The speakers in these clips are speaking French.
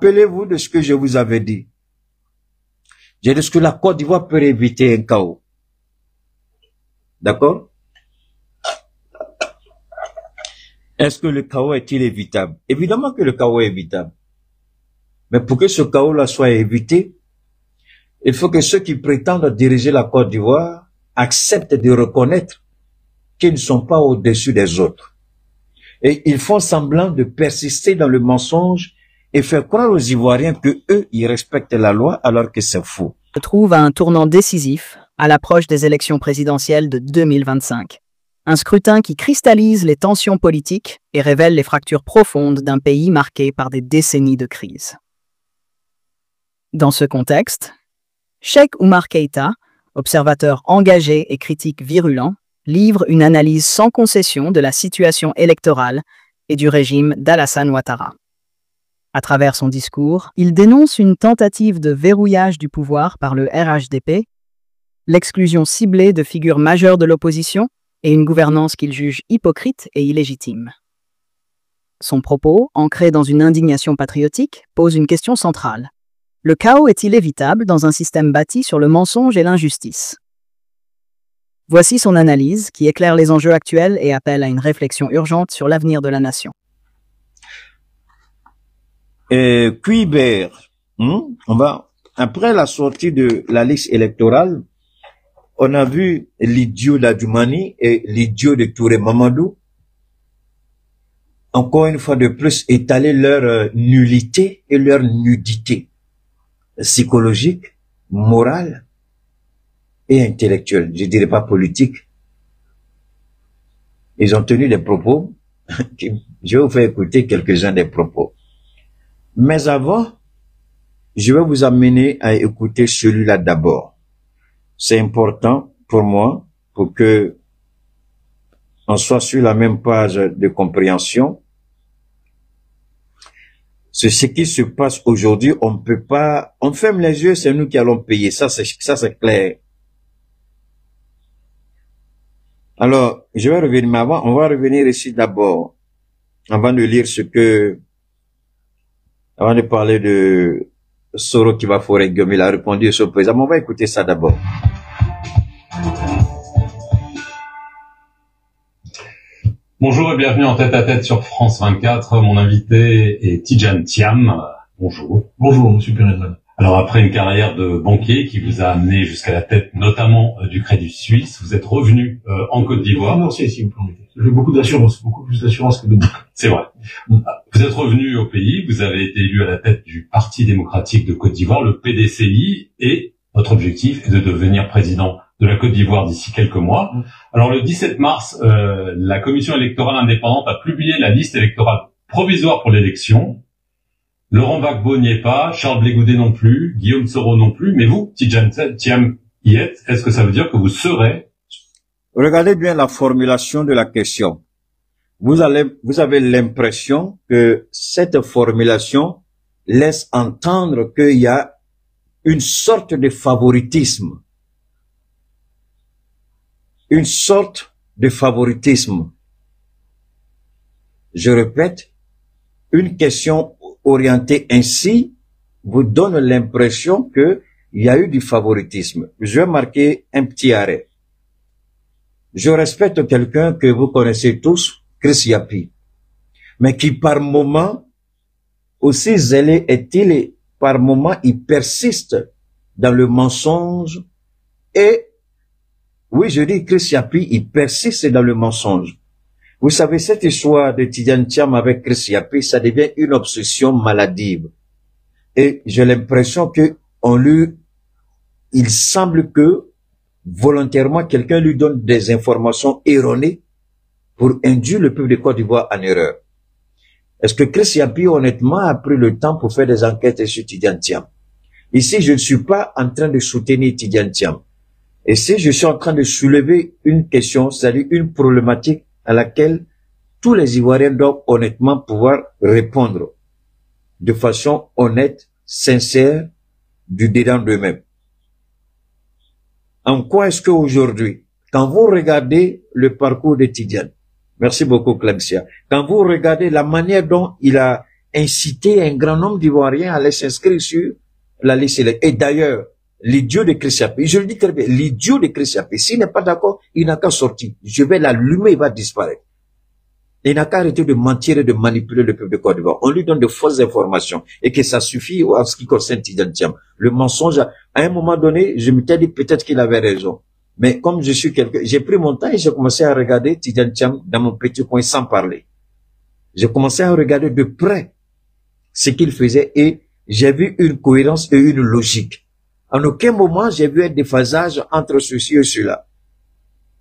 Rappelez-vous de ce que je vous avais dit. J'ai dit que la Côte d'Ivoire peut éviter un chaos. D'accord? Est-ce que le chaos est-il évitable? Évidemment que le chaos est évitable. Mais pour que ce chaos-là soit évité, il faut que ceux qui prétendent diriger la Côte d'Ivoire acceptent de reconnaître qu'ils ne sont pas au-dessus des autres. Et ils font semblant de persister dans le mensonge et faire croire aux Ivoiriens que eux, ils respectent la loi alors que c'est faux. Se trouve à un tournant décisif à l'approche des élections présidentielles de 2025. Un scrutin qui cristallise les tensions politiques et révèle les fractures profondes d'un pays marqué par des décennies de crise. Dans ce contexte, Cheikh Oumar Keïta, observateur engagé et critique virulent, livre une analyse sans concession de la situation électorale et du régime d'Alassane Ouattara. À travers son discours, il dénonce une tentative de verrouillage du pouvoir par le RHDP, l'exclusion ciblée de figures majeures de l'opposition et une gouvernance qu'il juge hypocrite et illégitime. Son propos, ancré dans une indignation patriotique, pose une question centrale. Le chaos est-il évitable dans un système bâti sur le mensonge et l'injustice? Voici son analyse qui éclaire les enjeux actuels et appelle à une réflexion urgente sur l'avenir de la nation. Cuibert, après la sortie de la liste électorale, on a vu l'idiot d'Adjoumani et l'idiot de Touré Mamadou, encore une fois de plus, étaler leur nullité et leur nudité psychologique, morale et intellectuelle, je dirais pas politique. Ils ont tenu des propos, je vais vous faire écouter quelques-uns des propos. Mais avant, je vais vous amener à écouter celui-là d'abord. C'est important pour moi, pour que on soit sur la même page de compréhension. C'est ce qui se passe aujourd'hui, on ne peut pas, on ferme les yeux, c'est nous qui allons payer, ça c'est clair. Alors, je vais revenir, mais avant, on va revenir ici d'abord, avant de lire avant de parler de Soro qui va forer Guillaume, il a répondu au président, mais on va écouter ça d'abord. Bonjour et bienvenue en tête-à-tête sur France 24. Mon invité est Tidjane Thiam. Bonjour. Bonjour, monsieur Pérézan. Alors après une carrière de banquier qui vous a amené jusqu'à la tête notamment du Crédit Suisse, vous êtes revenu en Côte d'Ivoire. Financier, si vous permettez. J'ai beaucoup d'assurance, beaucoup plus d'assurance que de banque. C'est vrai. Vous êtes revenu au pays, vous avez été élu à la tête du Parti démocratique de Côte d'Ivoire, le PDCI, et votre objectif est de devenir président de la Côte d'Ivoire d'ici quelques mois. Alors le 17 mars, la commission électorale indépendante a publié la liste électorale provisoire pour l'élection. Laurent Gbagbo n'y est pas, Charles Blé Goudé non plus, Guillaume Soro non plus, mais vous, Tidjane Thiam, y êtes. Est-ce que ça veut dire que vous serez? Regardez bien la formulation de la question. Vous avez l'impression que cette formulation laisse entendre qu'il y a une sorte de favoritisme. Une sorte de favoritisme. Je répète, une question orientée ainsi vous donne l'impression qu'il y a eu du favoritisme. Je vais marquer un petit arrêt. Je respecte quelqu'un que vous connaissez tous, Chris Yapi, mais qui par moment, aussi zélé est-il, et par moment il persiste dans le mensonge et oui, je dis Chris Yapi, il persiste dans le mensonge. Vous savez, cette histoire de Tidjane Thiam avec Chris Yapi, ça devient une obsession maladive. Et j'ai l'impression que il semble que volontairement quelqu'un lui donne des informations erronées pour induire le peuple de Côte d'Ivoire en erreur. Est-ce que Chris Yapi, honnêtement, a pris le temps pour faire des enquêtes sur Tidjane Thiam? Ici, je ne suis pas en train de soutenir Tidjane Thiam. Et si je suis en train de soulever une question, c'est-à-dire une problématique à laquelle tous les Ivoiriens doivent honnêtement pouvoir répondre de façon honnête, sincère, du dedans d'eux-mêmes. En quoi est-ce qu'aujourd'hui, quand vous regardez le parcours de Tidjane, merci beaucoup Clemcia, quand vous regardez la manière dont il a incité un grand nombre d'Ivoiriens à aller s'inscrire sur la liste électorale. Et d'ailleurs, l'idiot de Chris Yapé, je le dis très bien, l'idiot de Chris Yapé, s'il n'est pas d'accord, il n'a qu'à sortir. Je vais l'allumer, il va disparaître. Il n'a qu'à arrêter de mentir et de manipuler le peuple de Côte d'Ivoire. On lui donne de fausses informations et que ça suffit en ce qui concerne Tidjane Thiam. Le mensonge, à un moment donné, je m'étais dit peut-être qu'il avait raison. Mais comme je suis j'ai pris mon temps et j'ai commencé à regarder Tidjane Thiam dans mon petit coin sans parler. J'ai commencé à regarder de près ce qu'il faisait et j'ai vu une cohérence et une logique. En aucun moment, j'ai vu un déphasage entre ceci et cela.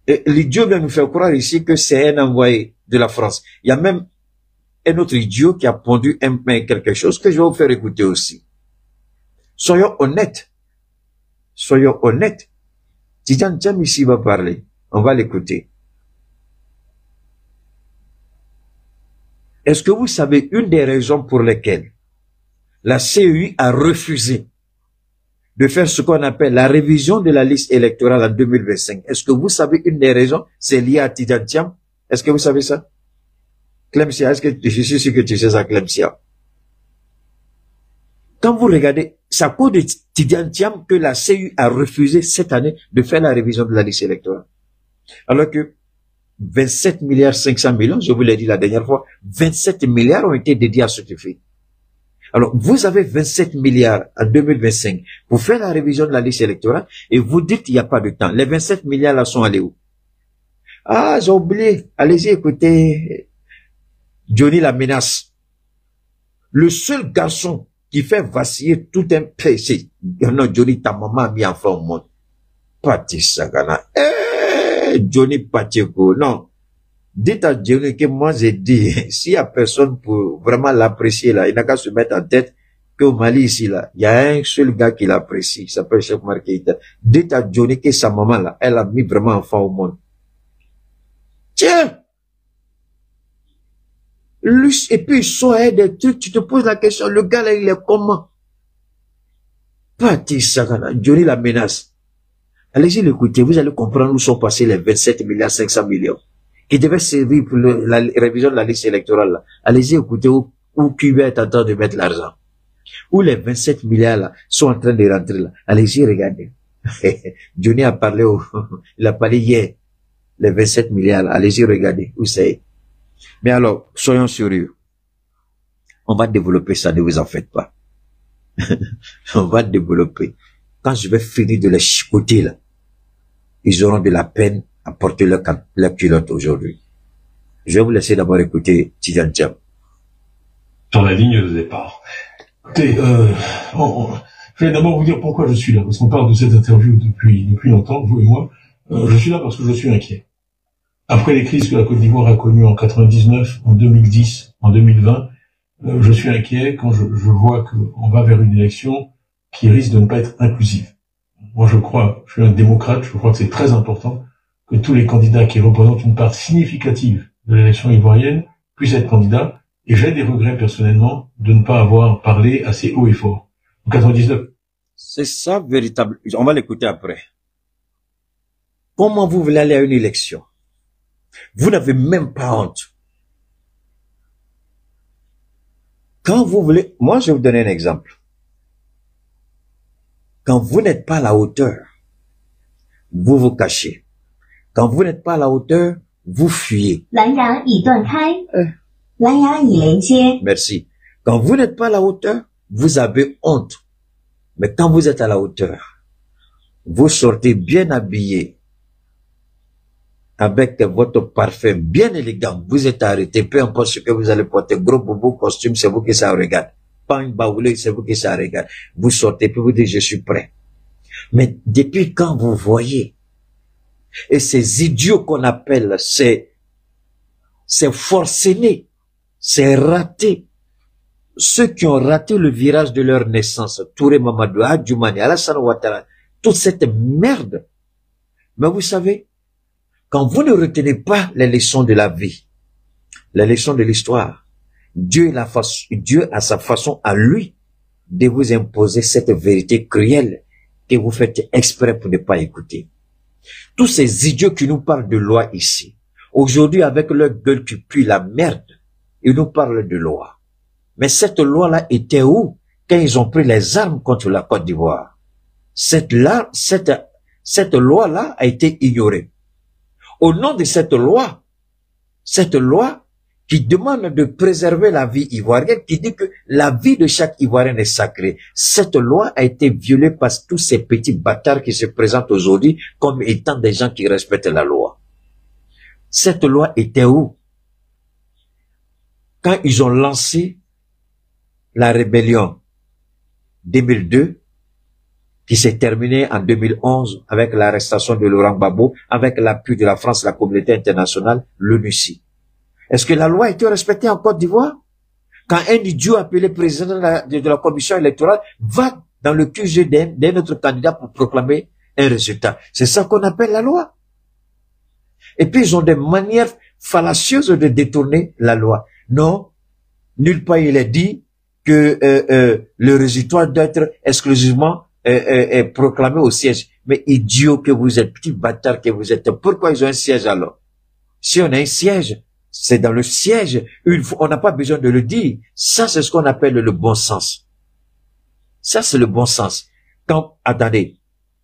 Et l'idiot vient nous faire croire ici que c'est un envoyé de la France. Il y a même un autre idiot qui a pondu quelque chose que je vais vous faire écouter aussi. Soyons honnêtes. Soyons honnêtes. Tidjane Thiam ici va parler. On va l'écouter. Est-ce que vous savez une des raisons pour lesquelles la CEI a refusé de faire ce qu'on appelle la révision de la liste électorale en 2025? Est-ce que vous savez une des raisons? C'est lié à Tidjane Thiam. Est-ce que vous savez ça? Clemsia, est-ce que je suis sûr que tu sais ça, Clemsia? Quand vous regardez, c'est à cause de Tidjane Thiam que la CEI a refusé cette année de faire la révision de la liste électorale. Alors que 27 milliards 500 millions, je vous l'ai dit la dernière fois, 27 milliards ont été dédiés à ce fait. Alors, vous avez 27 milliards en 2025 pour faire la révision de la liste électorale et vous dites qu'il n'y a pas de temps. Les 27 milliards là sont allés où? Ah, j'ai oublié. Allez-y, écoutez. Johnny la menace. Le seul garçon qui fait vaciller tout un pays. Non, Johnny, ta maman a mis enfant au monde. Pati Sagana. Johnny Pacheco. Non. Dites à Johnny que moi j'ai dit, s'il y a personne pour vraiment l'apprécier là, il n'a qu'à se mettre en tête qu'au Mali ici là, il y a un seul gars qui l'apprécie, il s'appelle Cheikh Oumar Keïta. Dites à Johnny que sa maman là, elle a mis vraiment enfant au monde. Tiens! Lui, et puis il sort des trucs, tu te poses la question, le gars là il est comment? Pati Sagana, Johnny la menace. Allez-y l'écouter, vous allez comprendre où sont passés les 27 milliards 500 millions. Qui devait servir pour la révision de la liste électorale. Là. Allez-y écoutez où Cuba est en train de mettre l'argent. Où les 27 milliards là, sont en train de rentrer là. Allez-y regardez. Johnny a parlé, il a parlé hier. Les 27 milliards là. Allez-y regardez où c'est. Mais alors, soyons sérieux. On va développer ça, ne vous en faites pas. On va développer. Quand je vais finir de les chicoter là, ils auront de la peine à porter leur culotte aujourd'hui. Je vais vous laisser d'abord écouter Tidjane Thiam. Sur la ligne de départ. Écoutez, je vais d'abord vous dire pourquoi je suis là, parce qu'on parle de cette interview depuis longtemps, vous et moi. Je suis là parce que je suis inquiet. Après les crises que la Côte d'Ivoire a connues en 99, en 2010, en 2020, je suis inquiet quand je vois qu'on va vers une élection qui risque de ne pas être inclusive. Moi, je suis un démocrate, je crois que c'est très important que tous les candidats qui représentent une part significative de l'élection ivoirienne puissent être candidats, et j'ai des regrets personnellement de ne pas avoir parlé assez haut et fort. En 99. C'est ça, véritable. On va l'écouter après. Comment vous voulez aller à une élection? Vous n'avez même pas honte. Quand vous voulez, moi je vais vous donner un exemple. Quand vous n'êtes pas à la hauteur, vous vous cachez. Quand vous n'êtes pas à la hauteur, vous fuyez. Merci. Quand vous n'êtes pas à la hauteur, vous avez honte. Mais quand vous êtes à la hauteur, vous sortez bien habillé, avec votre parfum bien élégant, vous êtes arrêté, peu importe ce que vous allez porter, gros boubou, costume, c'est vous qui ça regarde. Pas une baoulée, c'est vous qui ça regarde. Vous sortez, puis vous dites, je suis prêt. Mais depuis quand vous voyez, et ces idiots qu'on appelle, ces forcenés, ces ratés, ceux qui ont raté le virage de leur naissance, Touré Mamadou, Adjoumani, Alassane Ouattara, toute cette merde. Mais vous savez, quand vous ne retenez pas les leçons de la vie, les leçons de l'histoire, Dieu a sa façon à lui de vous imposer cette vérité cruelle que vous faites exprès pour ne pas écouter. Tous ces idiots qui nous parlent de loi ici, aujourd'hui avec leur gueule qui pue la merde, ils nous parlent de loi. Mais cette loi-là était où quand ils ont pris les armes contre la Côte d'Ivoire? Cette loi-là a été ignorée. Au nom de cette loi qui demande de préserver la vie ivoirienne, qui dit que la vie de chaque Ivoirien est sacrée, cette loi a été violée par tous ces petits bâtards qui se présentent aujourd'hui comme étant des gens qui respectent la loi. Cette loi était où? Quand ils ont lancé la rébellion 2002, qui s'est terminée en 2011 avec l'arrestation de Laurent Gbagbo, avec l'appui de la France, la communauté internationale, l'ONUCI. Est-ce que la loi a été respectée en Côte d'Ivoire? Quand un idiot appelé président de la commission électorale va dans le QG d'un autre candidat pour proclamer un résultat. C'est ça qu'on appelle la loi. Et puis ils ont des manières fallacieuses de détourner la loi. Non, nulle part il est dit que le résultat doit être exclusivement proclamé au siège. Mais idiot que vous êtes, petit bâtard que vous êtes, pourquoi ils ont un siège alors? Si on a un siège, c'est dans le siège. On n'a pas besoin de le dire. Ça, c'est ce qu'on appelle le bon sens. Ça, c'est le bon sens. Attendez,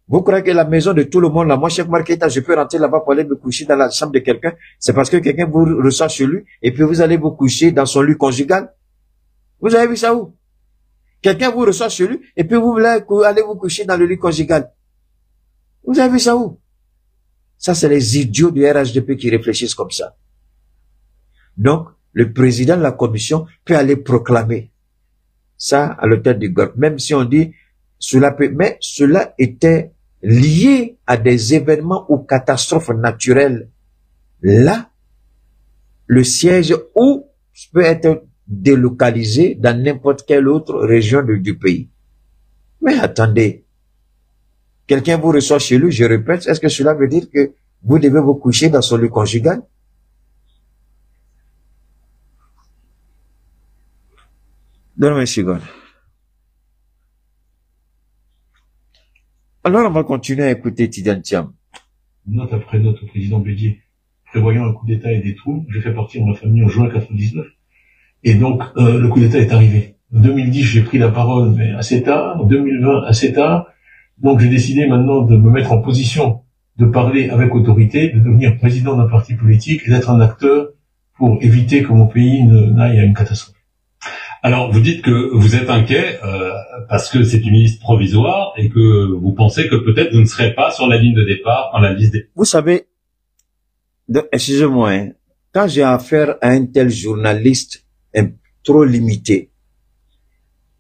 vous croyez que la maison de tout le monde, là, moi, Cheikh Oumar Keïta, je peux rentrer là-bas pour aller me coucher dans la chambre de quelqu'un? C'est parce que quelqu'un vous reçoit chez lui et puis vous allez vous coucher dans son lit conjugal? Vous avez vu ça où? Quelqu'un vous reçoit chez lui et puis vous voulez aller vous coucher dans le lit conjugal? Vous avez vu ça où? Ça, c'est les idiots du RHDP qui réfléchissent comme ça. Donc, le président de la commission peut aller proclamer ça à l'hôtel du Golfe, même si on dit cela peut, mais cela était lié à des événements ou catastrophes naturelles. Là, le siège ou peut être délocalisé dans n'importe quelle autre région du pays. Mais attendez, quelqu'un vous reçoit chez lui, je répète, est-ce que cela veut dire que vous devez vous coucher dans son lit conjugal? Donne-moi une seconde. Alors, on va continuer à écouter Tidiane Thiam. Note après note au président Bédié, prévoyant un coup d'État et des troupes, j'ai fait partir ma famille en juin 99. Et donc, le coup d'État est arrivé. En 2010, j'ai pris la parole, mais assez tard. En 2020, assez tard. Donc, j'ai décidé maintenant de me mettre en position de parler avec autorité, de devenir président d'un parti politique et d'être un acteur pour éviter que mon pays n'aille à une catastrophe. Alors, vous dites que vous êtes inquiet parce que c'est une liste provisoire et que vous pensez que peut-être vous ne serez pas sur la ligne de départ quand la liste des... Vous savez, excusez-moi, hein, quand j'ai affaire à un tel journaliste trop limité,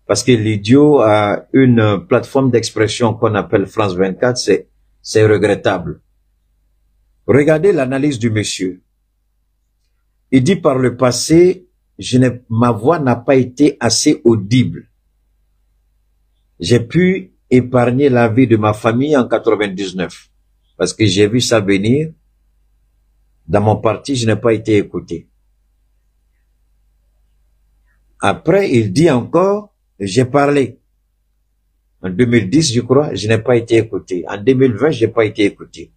parce que l'idiot a une plateforme d'expression qu'on appelle France 24, c'est regrettable. Regardez l'analyse du monsieur. Il dit par le passé, ma voix n'a pas été assez audible. J'ai pu épargner la vie de ma famille en 99 parce que j'ai vu ça venir. Dans mon parti, je n'ai pas été écouté. Après, il dit encore, j'ai parlé. En 2010, je crois, je n'ai pas été écouté. En 2020, je n'ai pas été écouté.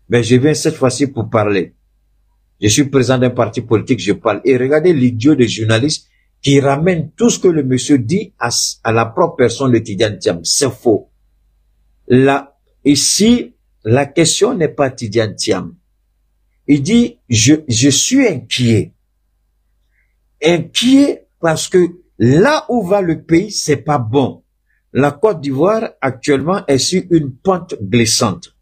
Mais je viens cette fois-ci pour parler. Je suis président d'un parti politique, je parle. Et regardez l'idiot des journalistes qui ramène tout ce que le monsieur dit à la propre personne de Tidiane Thiam. C'est faux. Là, ici, la question n'est pas Tidiane Thiam. Il dit, je suis inquiet. Inquiet parce que là où va le pays, c'est pas bon. La Côte d'Ivoire, actuellement, est sur une pente glissante.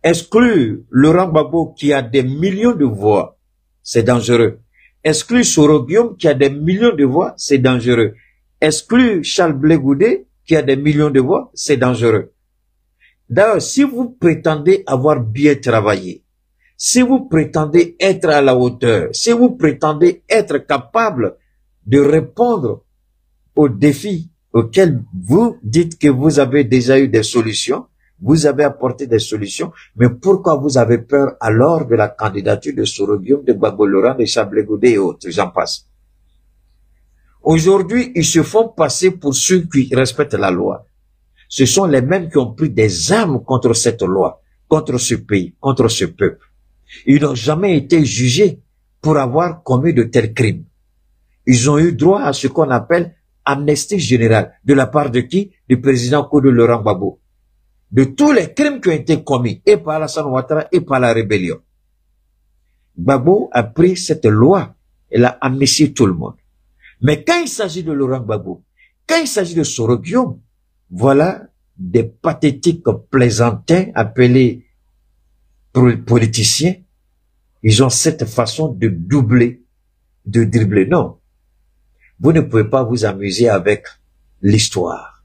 Exclure Laurent Gbagbo qui a des millions de voix, c'est dangereux. Exclure Soro Guillaume qui a des millions de voix, c'est dangereux. Exclure Charles Blé Goudé qui a des millions de voix, c'est dangereux. D'ailleurs, si vous prétendez avoir bien travaillé, si vous prétendez être à la hauteur, si vous prétendez être capable de répondre aux défis auxquels vous dites que vous avez déjà eu des solutions, vous avez apporté des solutions, mais pourquoi vous avez peur alors de la candidature de Soro Guillaume, de Gbagbo Laurent, de Charles Blé Goudé et autres, j'en passe. Aujourd'hui, ils se font passer pour ceux qui respectent la loi. Ce sont les mêmes qui ont pris des armes contre cette loi, contre ce pays, contre ce peuple. Ils n'ont jamais été jugés pour avoir commis de tels crimes. Ils ont eu droit à ce qu'on appelle amnistie générale. De la part de qui? Du président Kodo Laurent Gbagbo. De tous les crimes qui ont été commis, et par Alassane Ouattara, et par la rébellion. Gbagbo a pris cette loi, et a amnistié tout le monde. Mais quand il s'agit de Laurent Gbagbo, quand il s'agit de Soro Guillaume, voilà des pathétiques plaisantins appelés politiciens. Ils ont cette façon de doubler, de dribbler. Non. Vous ne pouvez pas vous amuser avec l'histoire.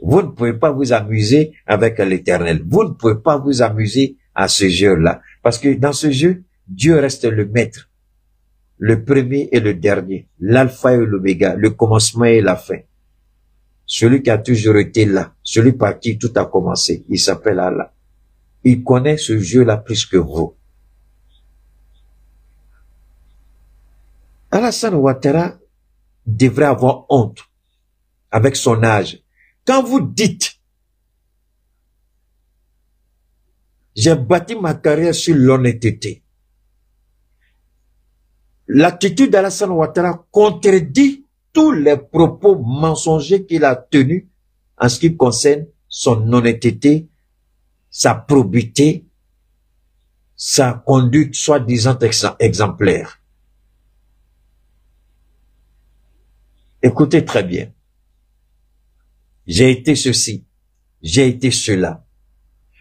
Vous ne pouvez pas vous amuser avec l'éternel. Vous ne pouvez pas vous amuser à ce jeu-là. Parce que dans ce jeu, Dieu reste le maître. Le premier et le dernier. L'alpha et l'oméga. Le commencement et la fin. Celui qui a toujours été là. Celui par qui tout a commencé. Il s'appelle Allah. Il connaît ce jeu-là plus que vous. Alassane Ouattara devrait avoir honte avec son âge. Quand vous dites, j'ai bâti ma carrière sur l'honnêteté, l'attitude d'Alassane Ouattara contredit tous les propos mensongers qu'il a tenus en ce qui concerne son honnêteté, sa probité, sa conduite soi-disant exemplaire. Écoutez très bien. J'ai été ceci, j'ai été cela.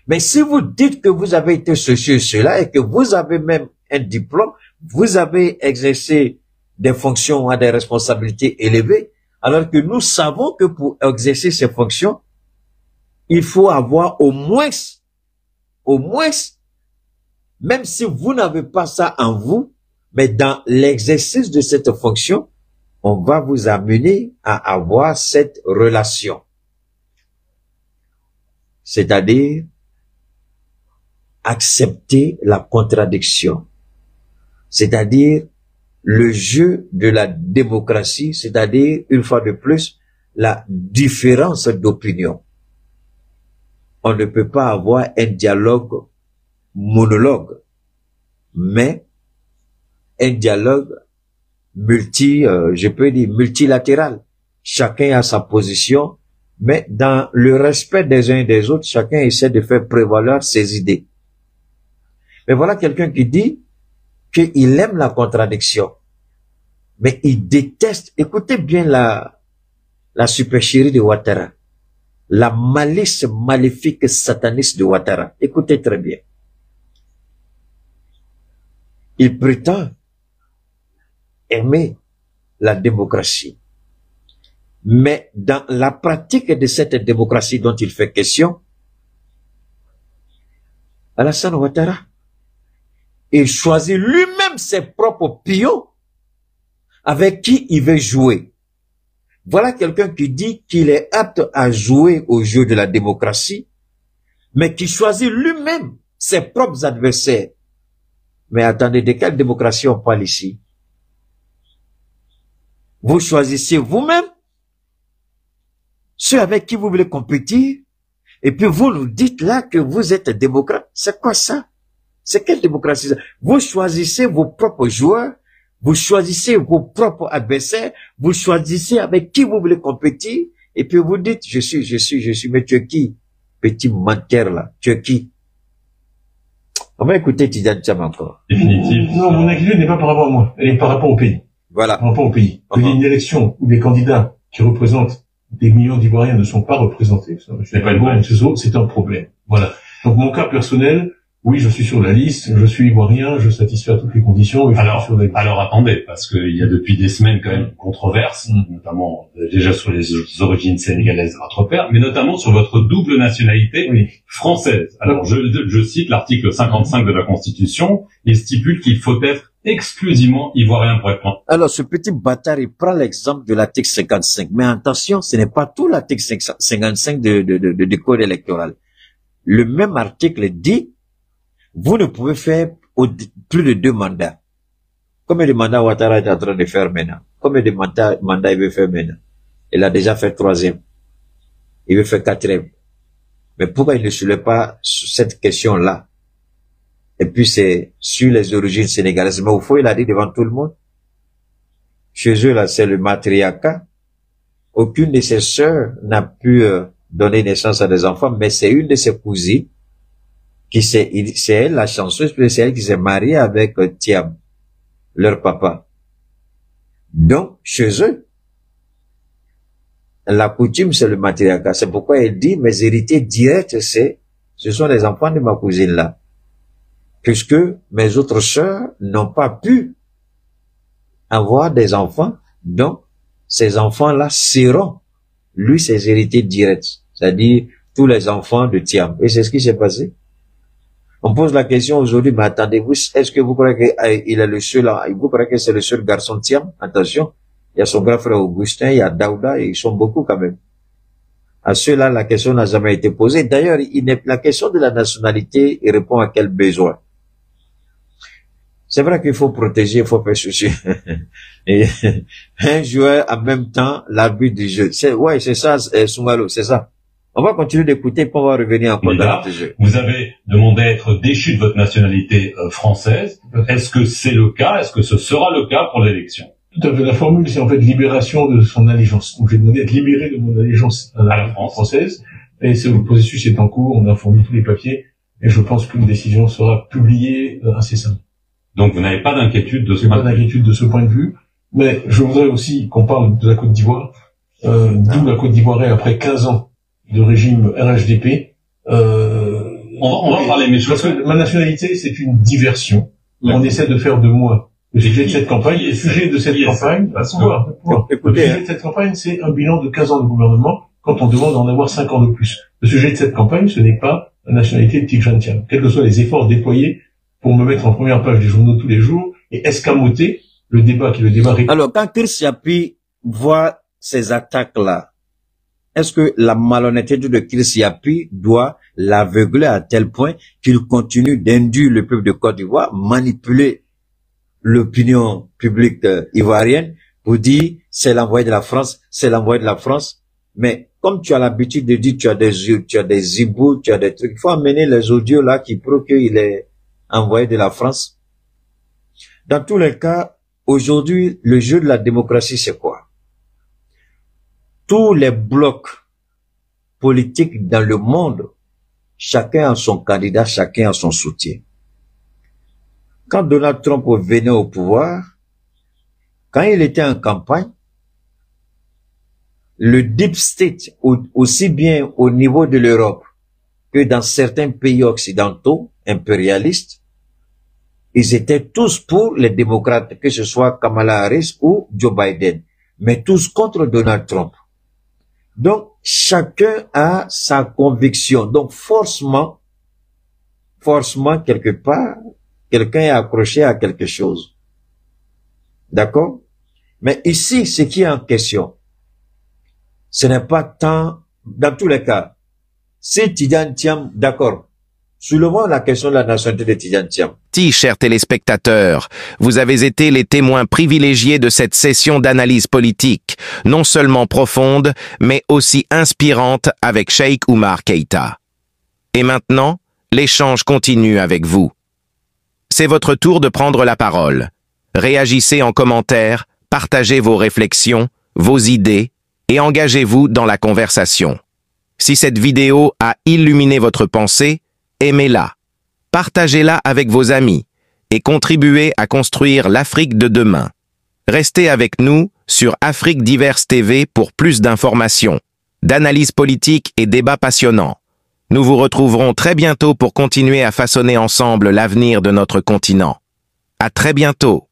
Mais si vous dites que vous avez été ceci et cela et que vous avez même un diplôme, vous avez exercé des fonctions à des responsabilités élevées, alors que nous savons que pour exercer ces fonctions, il faut avoir au moins, même si vous n'avez pas ça en vous, mais dans l'exercice de cette fonction, on va vous amener à avoir cette relation. C'est-à-dire accepter la contradiction. C'est-à-dire le jeu de la démocratie, c'est-à-dire, une fois de plus, la différence d'opinion. On ne peut pas avoir un dialogue monologue, mais un dialogue je peux dire multilatéral. Chacun a sa position, mais dans le respect des uns et des autres, chacun essaie de faire prévaloir ses idées. Mais voilà quelqu'un qui dit qu'il aime la contradiction, mais il déteste, écoutez bien la supercherie de Ouattara, la malice maléfique sataniste de Ouattara. Écoutez très bien. Il prétend aimer la démocratie. Mais dans la pratique de cette démocratie dont il fait question, Alassane Ouattara, il choisit lui-même ses propres pions avec qui il veut jouer. Voilà quelqu'un qui dit qu'il est apte à jouer au jeu de la démocratie, mais qui choisit lui-même ses propres adversaires. Mais attendez, de quelle démocratie on parle ici? Vous choisissez vous-même ceux avec qui vous voulez compétir, et puis vous nous dites là que vous êtes démocrate. C'est quoi ça? C'est quelle démocratie ça? Vous choisissez vos propres joueurs, vous choisissez vos propres adversaires, vous choisissez avec qui vous voulez compétir, et puis vous dites, je suis, mais tu es qui? Petit menteur là, tu es qui? On va écouter Tidjane Thiam encore. Définitif. Non, mon inquiétude n'est pas par rapport à moi, elle est par rapport au pays. Voilà. Par rapport au pays. Il y a une élection où des candidats qui représentent des millions d'Ivoiriens ne sont pas représentés. C'est pas une bonne chose. C'est un problème. Voilà. Donc mon cas personnel, oui, je suis sur la liste, je suis Ivoirien, je satisfais à toutes les conditions. Et je suis sur la liste. Alors attendez, parce qu'il y a depuis des semaines quand même une controverse, notamment déjà sur les origines sénégalaises de votre père, mais notamment sur votre double nationalité française. Alors je cite l'article 55 de la Constitution, il stipule qu'il faut être exclusivement ivoirien pour être. Alors, ce petit bâtard, il prend l'exemple de l'article 55. Mais attention, ce n'est pas tout l'article 55 du code électoral. Le même article dit, vous ne pouvez faire plus de 2 mandats. Combien de mandats Ouattara est en train de faire maintenant? Combien de mandats il veut faire maintenant? Il a déjà fait 3e. Il veut faire 4e. Mais pourquoi il ne soulève pas cette question-là? Et puis c'est sur les origines sénégalaises. Mais au fond, il a dit devant tout le monde, chez eux, là, c'est le matriarcat. Aucune de ses sœurs n'a pu donner naissance à des enfants, mais c'est une de ses cousines c'est elle la chanceuse, c'est elle qui s'est mariée avec Thiam, leur papa. Donc, chez eux, la coutume, c'est le matriarcat. C'est pourquoi elle dit, mes héritiers directs, ce sont les enfants de ma cousine là. Puisque mes autres sœurs n'ont pas pu avoir des enfants, donc ces enfants-là seront, lui, ses héritiers directs. C'est-à-dire, tous les enfants de Thiam. Et c'est ce qui s'est passé. On pose la question aujourd'hui, mais attendez-vous, est-ce que vous croyez qu'il est le seul, vous croyez que c'est le seul garçon de Thiam? Attention. Il y a son grand frère Augustin, il y a Daouda, et ils sont beaucoup quand même. À ceux-là, la question n'a jamais été posée. D'ailleurs, la question de la nationalité, il répond à quel besoin? C'est vrai qu'il faut protéger, il faut faire ceci. Et un joueur en même temps, l'arbitre du jeu. C'est ça, Soumalo, c'est ça. On va continuer d'écouter, puis on va revenir encore dans notre jeu. Vous avez demandé à être déchu de votre nationalité française. Est-ce que c'est le cas? Est-ce que ce sera le cas pour l'élection? Tout à fait. La formule, c'est en fait libération de son allégeance. Donc, j'ai demandé d'être libéré de mon allégeance à la France française. Et le processus est en cours. On a fourni tous les papiers. Et je pense qu'une décision sera publiée incessamment. Donc, vous n'avez pas d'inquiétude de ce point de vue? Pas d'inquiétude de ce point de vue. Mais je voudrais aussi qu'on parle de la Côte d'Ivoire. D'où la Côte d'Ivoire est après 15 ans de régime RHDP. On va en parler, mais parce que ma nationalité, c'est une diversion. On essaie de faire de moi le sujet de cette campagne. Le sujet de cette campagne, le sujet de cette campagne, c'est un bilan de 15 ans de gouvernement quand on demande d'en avoir 5 ans de plus. Le sujet de cette campagne, ce n'est pas la nationalité de Tidjane Thiam. Quels que soient les efforts déployés pour me mettre en première page des journaux tous les jours et escamoter le débat qui est le débat. Alors, quand Chris Yapi voit ces attaques-là, est-ce que la malhonnêteté de Chris Yapi doit l'aveugler à tel point qu'il continue d'induire le peuple de Côte d'Ivoire, manipuler l'opinion publique ivoirienne pour dire c'est l'envoyé de la France, c'est l'envoyé de la France. Mais comme tu as l'habitude de dire tu as des zibous, tu as des trucs, il faut amener les audios là qui prouvent qu'il est envoyé de la France. Dans tous les cas, aujourd'hui, le jeu de la démocratie, c'est quoi? Tous les blocs politiques dans le monde, chacun a son candidat, chacun a son soutien. Quand Donald Trump venait au pouvoir, quand il était en campagne, le deep state, aussi bien au niveau de l'Europe que dans certains pays occidentaux, impérialistes, ils étaient tous pour les démocrates, que ce soit Kamala Harris ou Joe Biden, mais tous contre Donald Trump. Donc, chacun a sa conviction. Donc, forcément, quelque part, quelqu'un est accroché à quelque chose. D'accord? Mais ici, ce qui est en question, ce n'est pas tant, dans tous les cas, si Tidjane Thiam, d'accord, soulevons la question de la nationalité de Tidjane Thiam. Chers téléspectateurs, vous avez été les témoins privilégiés de cette session d'analyse politique, non seulement profonde, mais aussi inspirante avec Cheikh Oumar Keïta. Et maintenant, l'échange continue avec vous. C'est votre tour de prendre la parole. Réagissez en commentaire, partagez vos réflexions, vos idées, et engagez-vous dans la conversation. Si cette vidéo a illuminé votre pensée, aimez-la. Partagez-la avec vos amis et contribuez à construire l'Afrique de demain. Restez avec nous sur Afrique Diverse TV pour plus d'informations, d'analyses politiques et débats passionnants. Nous vous retrouverons très bientôt pour continuer à façonner ensemble l'avenir de notre continent. À très bientôt.